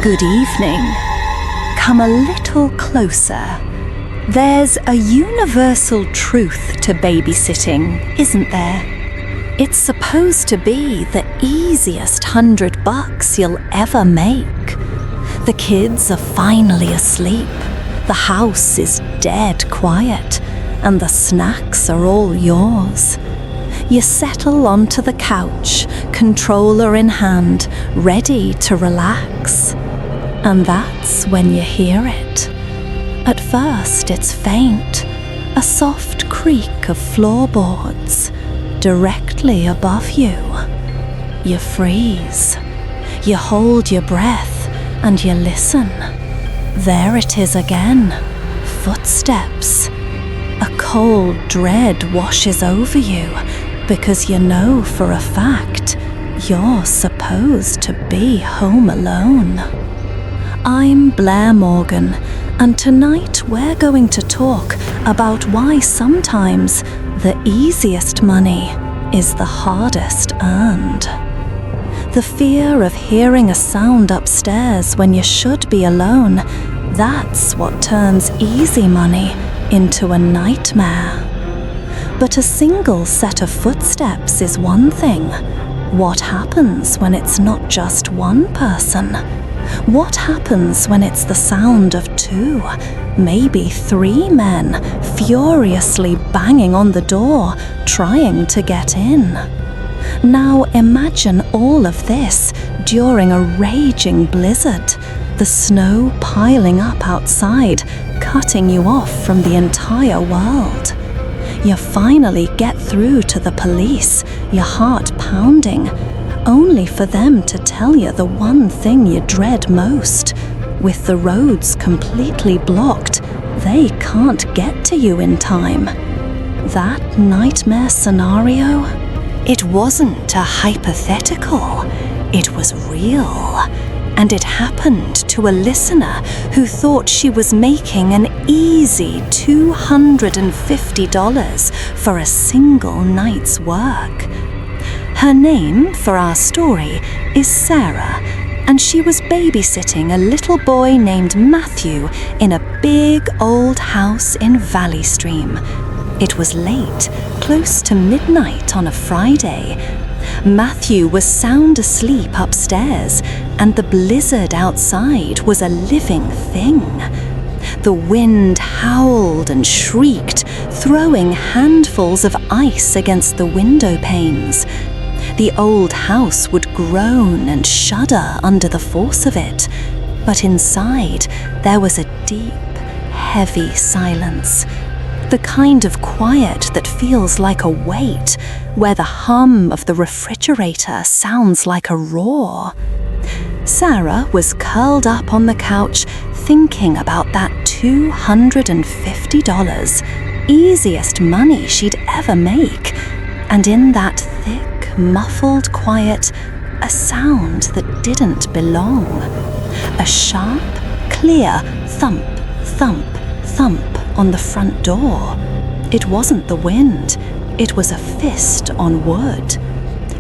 Good evening. Come a little closer. There's a universal truth to babysitting, isn't there? It's supposed to be the easiest $100 you'll ever make. The kids are finally asleep. The house is dead quiet, and the snacks are all yours. You settle onto the couch, controller in hand, ready to relax. And that's when you hear it. At first it's faint, a soft creak of floorboards directly above you. You freeze. You hold your breath and you listen. There it is again. Footsteps. A cold dread washes over you because you know for a fact you're supposed to be home alone. I'm Blair Morgan, and tonight we're going to talk about why sometimes the easiest money is the hardest earned. The fear of hearing a sound upstairs when you should be alone, that's what turns easy money into a nightmare. But a single set of footsteps is one thing. What happens when it's not just one person? What happens when it's the sound of 2, maybe 3 men furiously banging on the door, trying to get in? Now imagine all of this during a raging blizzard, the snow piling up outside, cutting you off from the entire world. You finally get through to the police, your heart pounding, only for them to tell you the one thing you dread most. With the roads completely blocked, they can't get to you in time. That nightmare scenario? It wasn't a hypothetical, it was real. And it happened to a listener who thought she was making an easy $250 for a single night's work. Her name for our story is Sarah, and she was babysitting a little boy named Matthew in a big old house in Valley Stream. It was late, close to midnight on a Friday. Matthew was sound asleep upstairs, and the blizzard outside was a living thing. The wind howled and shrieked, throwing handfuls of ice against the window panes. The old house would groan and shudder under the force of it, but inside there was a deep, heavy silence. The kind of quiet that feels like a weight, where the hum of the refrigerator sounds like a roar. Sarah was curled up on the couch thinking about that $250, easiest money she'd ever make, and in that thick, muffled quiet, a sound that didn't belong. A sharp, clear thump, thump, thump on the front door. It wasn't the wind, it was a fist on wood.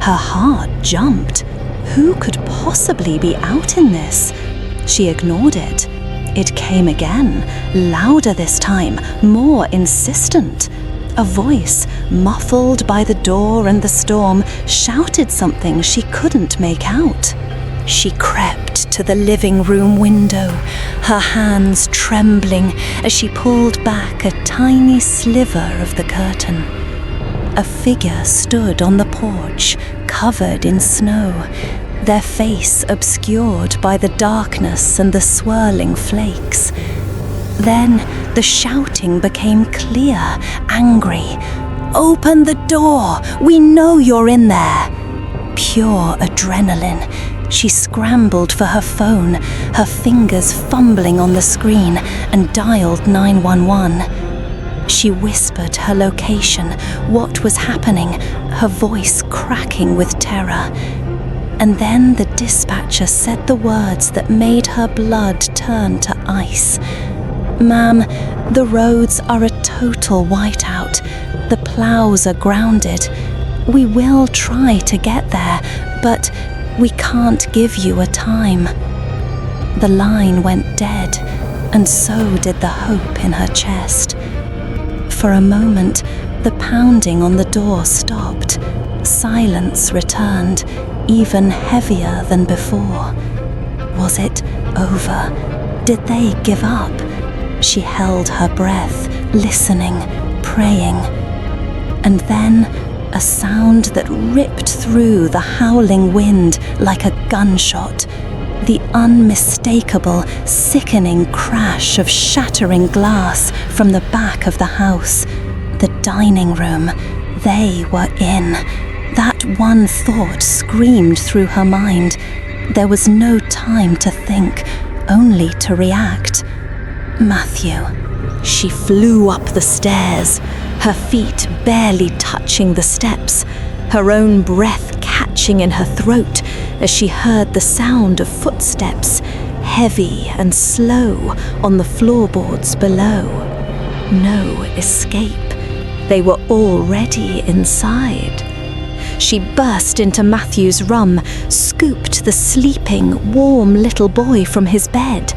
Her heart jumped. Who could possibly be out in this? She ignored it. It came again, louder this time, more insistent. A voice, muffled by the door and the storm, shouted something she couldn't make out. She crept to the living room window, her hands trembling as she pulled back a tiny sliver of the curtain. A figure stood on the porch, covered in snow, their face obscured by the darkness and the swirling flakes. Then the shouting became clear, angry. "Open the door! We know you're in there!" Pure adrenaline. She scrambled for her phone, her fingers fumbling on the screen, and dialed 911. She whispered her location, what was happening, her voice cracking with terror. And then the dispatcher said the words that made her blood turn to ice. "Ma'am, the roads are a total whiteout. The plows are grounded. We will try to get there, but we can't give you a time." The line went dead, and so did the hope in her chest. For a moment, the pounding on the door stopped. Silence returned, even heavier than before. Was it over? Did they give up? She held her breath, listening, praying. And then a sound that ripped through the howling wind like a gunshot. The unmistakable, sickening crash of shattering glass from the back of the house. The dining room. They were in. That one thought screamed through her mind. There was no time to think, only to react. Matthew. She flew up the stairs, her feet barely touching the steps, her own breath catching in her throat as she heard the sound of footsteps, heavy and slow, on the floorboards below. No escape. They were already inside. She burst into Matthew's room, scooped the sleeping, warm little boy from his bed.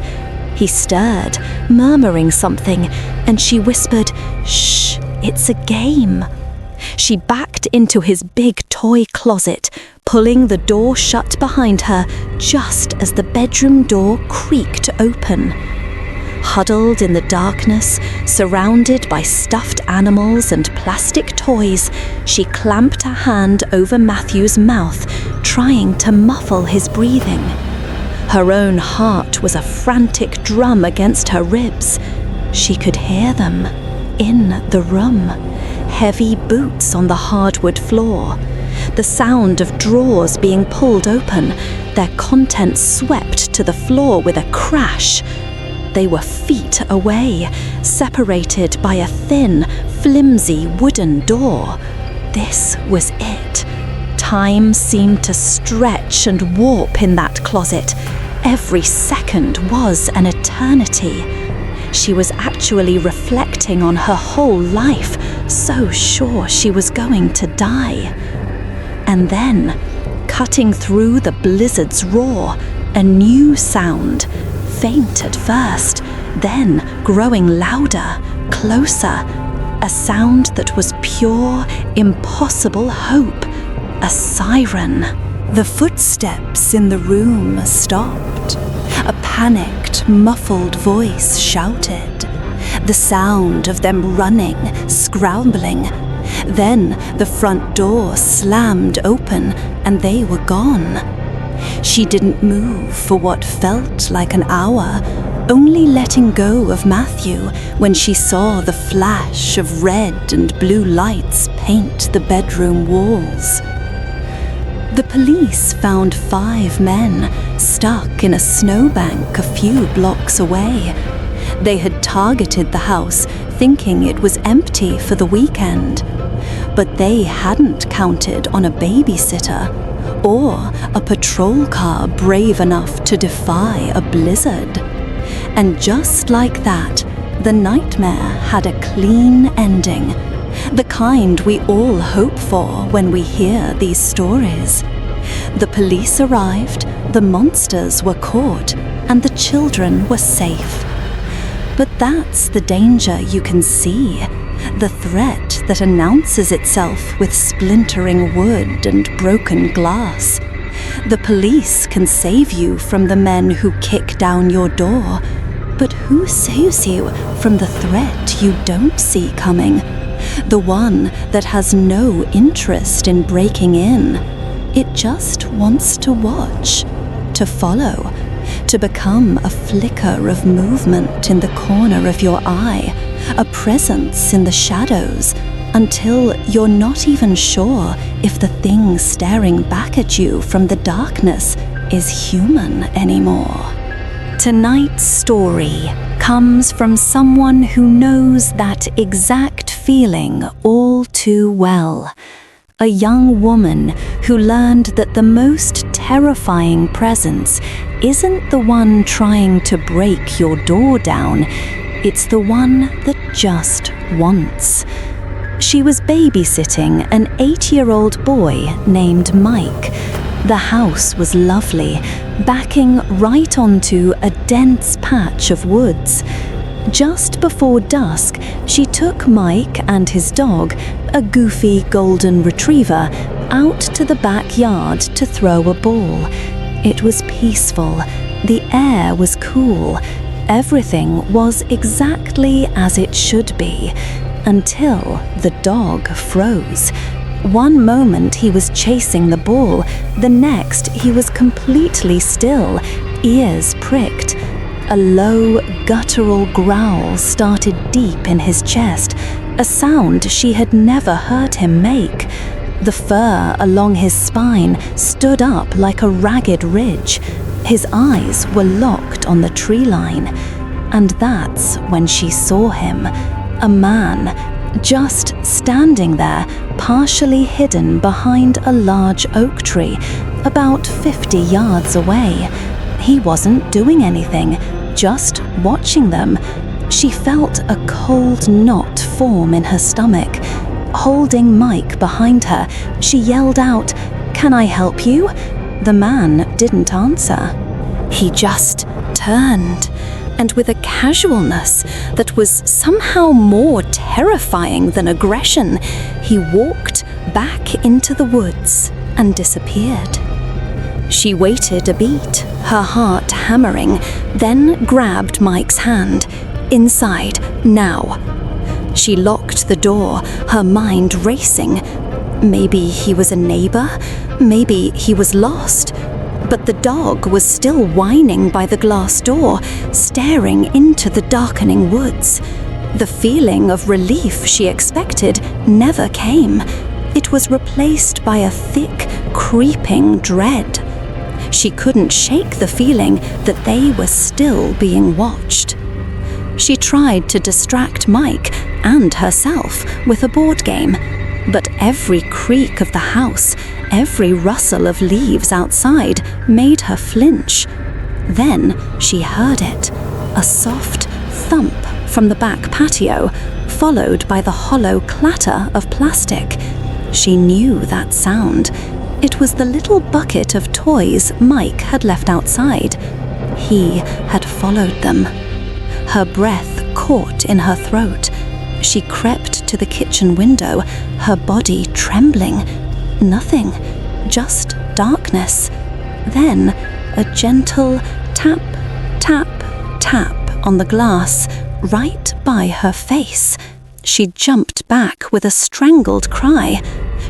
He stirred, murmuring something, and she whispered, "Shh, it's a game." She backed into his big toy closet, pulling the door shut behind her just as the bedroom door creaked open. Huddled in the darkness, surrounded by stuffed animals and plastic toys, she clamped a hand over Matthew's mouth, trying to muffle his breathing. Her own heart was a frantic drum against her ribs. She could hear them in the room. Heavy boots on the hardwood floor. The sound of drawers being pulled open, their contents swept to the floor with a crash. They were feet away, separated by a thin, flimsy wooden door. This was it. Time seemed to stretch and warp in that closet. Every second was an eternity. She was actually reflecting on her whole life, so sure she was going to die. And then, cutting through the blizzard's roar, a new sound, faint at first, then growing louder, closer, a sound that was pure, impossible hope, a siren. The footsteps in the room stopped. A panicked, muffled voice shouted. The sound of them running, scrambling. Then the front door slammed open and they were gone. She didn't move for what felt like an hour, only letting go of Matthew when she saw the flash of red and blue lights paint the bedroom walls. The police found 5 men stuck in a snowbank a few blocks away. They had targeted the house, thinking it was empty for the weekend. But they hadn't counted on a babysitter or a patrol car brave enough to defy a blizzard. And just like that, the nightmare had a clean ending. The kind we all hope for when we hear these stories. The police arrived, the monsters were caught, and the children were safe. But that's the danger you can see, the threat that announces itself with splintering wood and broken glass. The police can save you from the men who kick down your door, but who saves you from the threat you don't see coming? The one that has no interest in breaking in. It just wants to watch, to follow, to become a flicker of movement in the corner of your eye, a presence in the shadows, until you're not even sure if the thing staring back at you from the darkness is human anymore. Tonight's story comes from someone who knows that exact feeling all too well. A young woman who learned that the most terrifying presence isn't the one trying to break your door down, it's the one that just wants. She was babysitting an 8-year-old boy named Mike. The house was lovely, backing right onto a dense patch of woods. Just before dusk, she took Mike and his dog, a goofy golden retriever, out to the backyard to throw a ball. It was peaceful. The air was cool. Everything was exactly as it should be, until the dog froze. One moment he was chasing the ball, the next he was completely still, ears pricked. A low, guttural growl started deep in his chest, a sound she had never heard him make. The fur along his spine stood up like a ragged ridge. His eyes were locked on the tree line. And that's when she saw him, a man, just standing there, partially hidden behind a large oak tree, about 50 yards away. He wasn't doing anything, just watching them. She felt a cold knot form in her stomach. Holding Mike behind her, she yelled out, "Can I help you?" The man didn't answer. He just turned, and with a casualness that was somehow more terrifying than aggression, he walked back into the woods and disappeared. She waited a beat, her heart hammering, then grabbed Mike's hand. "Inside, now." She locked the door, her mind racing. Maybe he was a neighbor, maybe he was lost. But the dog was still whining by the glass door, staring into the darkening woods. The feeling of relief she expected never came. It was replaced by a thick, creeping dread. She couldn't shake the feeling that they were still being watched. She tried to distract Mike and herself with a board game, but every creak of the house, every rustle of leaves outside made her flinch. Then she heard it, a soft thump from the back patio, followed by the hollow clatter of plastic. She knew that sound. It was the little bucket of toys Mike had left outside. He had followed them. Her breath caught in her throat. She crept to the kitchen window, her body trembling. Nothing, just darkness. Then a gentle tap, tap, tap on the glass, right by her face. She jumped back with a strangled cry.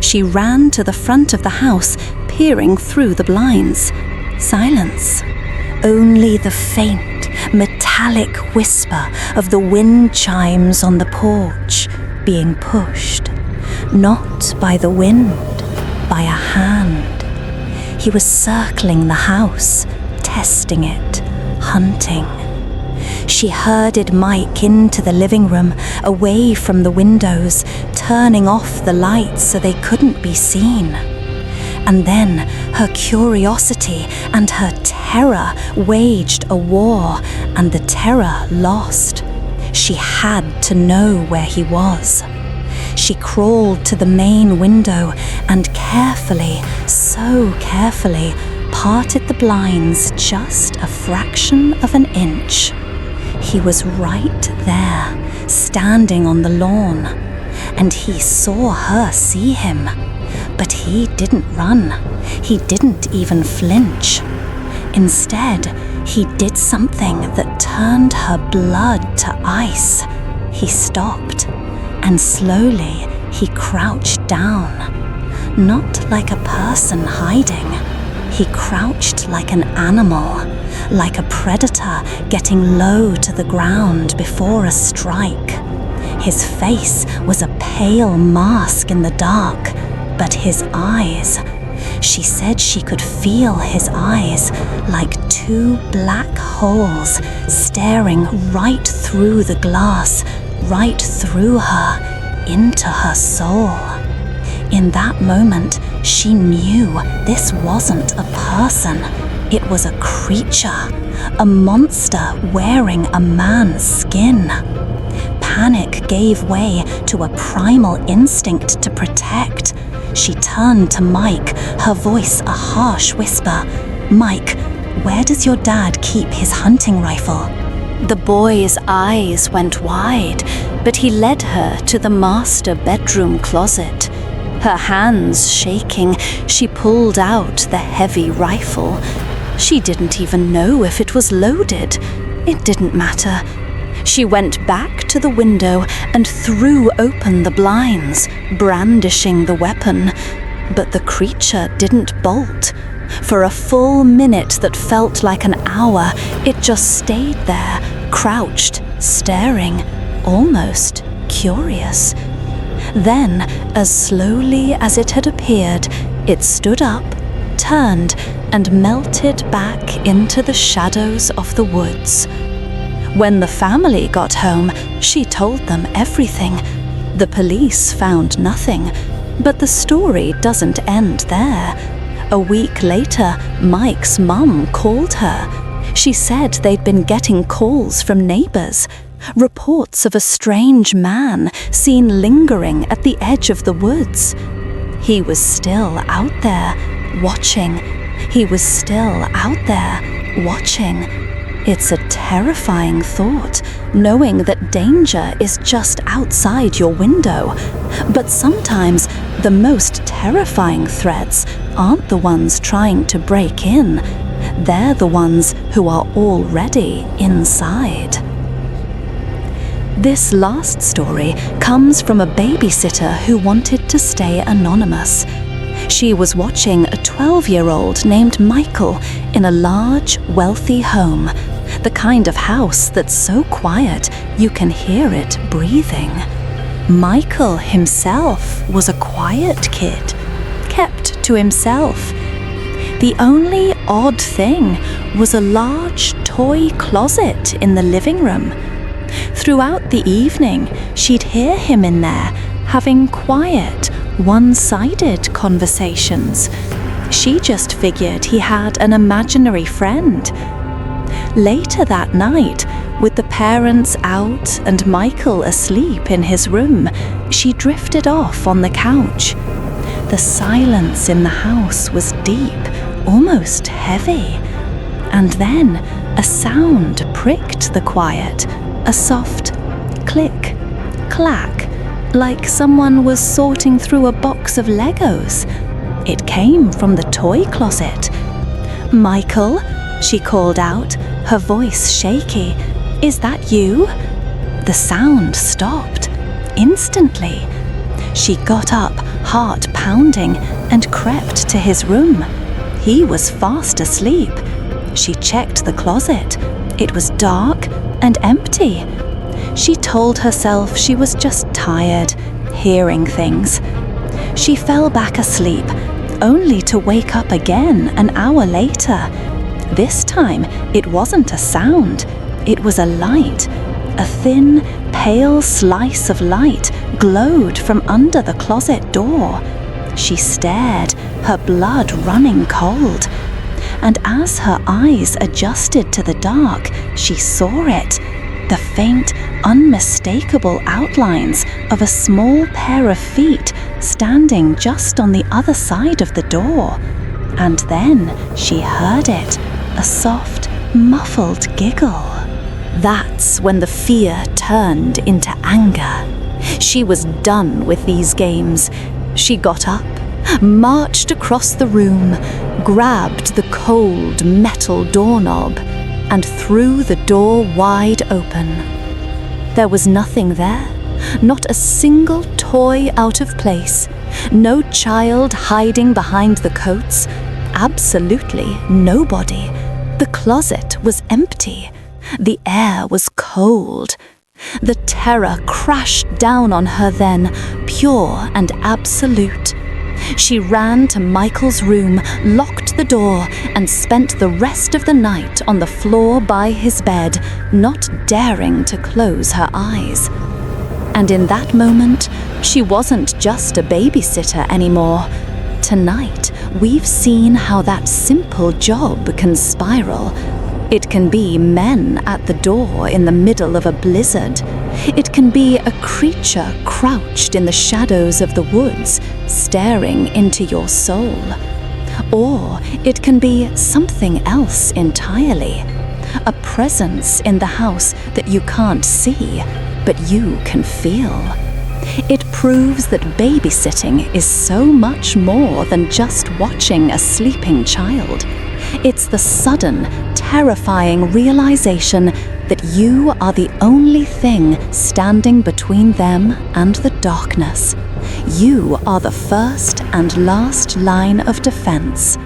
She ran to the front of the house, peering through the blinds. Silence. Only the faint, metallic whisper of the wind chimes on the porch being pushed. Not by the wind, by a hand. He was circling the house, testing it, hunting. She herded Mike into the living room, away from the windows, turning off the lights so they couldn't be seen. And then her curiosity and her terror waged a war, and the terror lost. She had to know where he was. She crawled to the main window and carefully, so carefully, parted the blinds just a fraction of an inch. He was right there, standing on the lawn, and he saw her see him. But he didn't run. He didn't even flinch. Instead, he did something that turned her blood to ice. He stopped, and slowly he crouched down. Not like a person hiding. He crouched like an animal, like a predator getting low to the ground before a strike. His face was a pale mask in the dark, but his eyes, she said she could feel his eyes like two black holes staring right through the glass, right through her, into her soul. In that moment, she knew this wasn't a person. It was a creature, a monster wearing a man's skin. Panic gave way to a primal instinct to protect. She turned to Mike, her voice a harsh whisper. "Mike, Where does your dad keep his hunting rifle?" The boy's eyes went wide, but he led her to the master bedroom closet. Her hands shaking, she pulled out the heavy rifle. She didn't even know if it was loaded. It didn't matter. She went back to the window and threw open the blinds, brandishing the weapon. But the creature didn't bolt. For a full minute that felt like an hour, it just stayed there, crouched, staring, almost curious. Then, as slowly as it had appeared, it stood up, turned, and melted back into the shadows of the woods. When the family got home, she told them everything. The police found nothing, but the story doesn't end there. A week later, Mike's mum called her. She said they'd been getting calls from neighbors, reports of a strange man seen lingering at the edge of the woods. He was still out there, watching. He was still out there, watching. It's a terrifying thought, knowing that danger is just outside your window. But sometimes the most terrifying threats aren't the ones trying to break in. They're the ones who are already inside. This last story comes from a babysitter who wanted to stay anonymous. She was watching a 12-year-old named Michael in a large, wealthy home, the kind of house that's so quiet you can hear it breathing. Michael himself was a quiet kid, kept to himself. The only odd thing was a large toy closet in the living room. Throughout the evening, she'd hear him in there, having quiet, one-sided conversations. She just figured he had an imaginary friend. Later that night, with the parents out and Michael asleep in his room, she drifted off on the couch. The silence in the house was deep, almost heavy. And then a sound pricked the quiet, a soft click, clack, like someone was sorting through a box of Legos. It came from the toy closet. "Michael," she called out, her voice shaky. "Is that you?" The sound stopped, instantly. She got up, heart pounding, and crept to his room. He was fast asleep. She checked the closet. It was dark and empty. She told herself she was just tired, hearing things. She fell back asleep, only to wake up again an hour later. This time, it wasn't a sound. It was a light. A thin, pale slice of light glowed from under the closet door. She stared, her blood running cold. And as her eyes adjusted to the dark, she saw it. The faint, unmistakable outlines of a small pair of feet standing just on the other side of the door. And then she heard it, a soft, muffled giggle. That's when the fear turned into anger. She was done with these games. She got up, marched across the room, grabbed the cold metal doorknob, and threw the door wide open. There was nothing there, not a single toy out of place, no child hiding behind the coats, absolutely nobody. The closet was empty. The air was cold. The terror crashed down on her then, pure and absolute. She ran to Michael's room, locked the door, and spent the rest of the night on the floor by his bed, not daring to close her eyes. And in that moment, she wasn't just a babysitter anymore. Tonight, we've seen how that simple job can spiral. It can be men at the door in the middle of a blizzard. It can be a creature crouched in the shadows of the woods, staring into your soul. Or it can be something else entirely. A presence in the house that you can't see, but you can feel. It proves that babysitting is so much more than just watching a sleeping child. It's the sudden, terrifying realization that you are the only thing standing between them and the darkness. You are the first and last line of defense.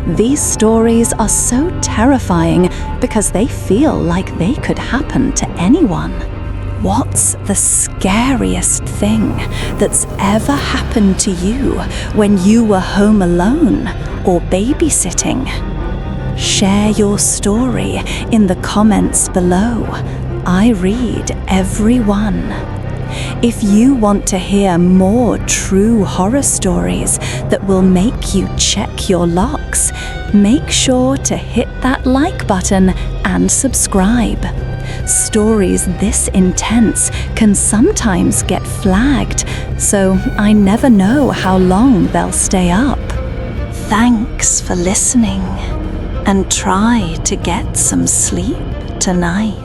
These stories are so terrifying because they feel like they could happen to anyone. What's the scariest thing that's ever happened to you when you were home alone or babysitting? Share your story in the comments below. I read every one. If you want to hear more true horror stories that will make you check your locks, make sure to hit that like button and subscribe. Stories this intense can sometimes get flagged, so I never know how long they'll stay up. Thanks for listening, and try to get some sleep tonight.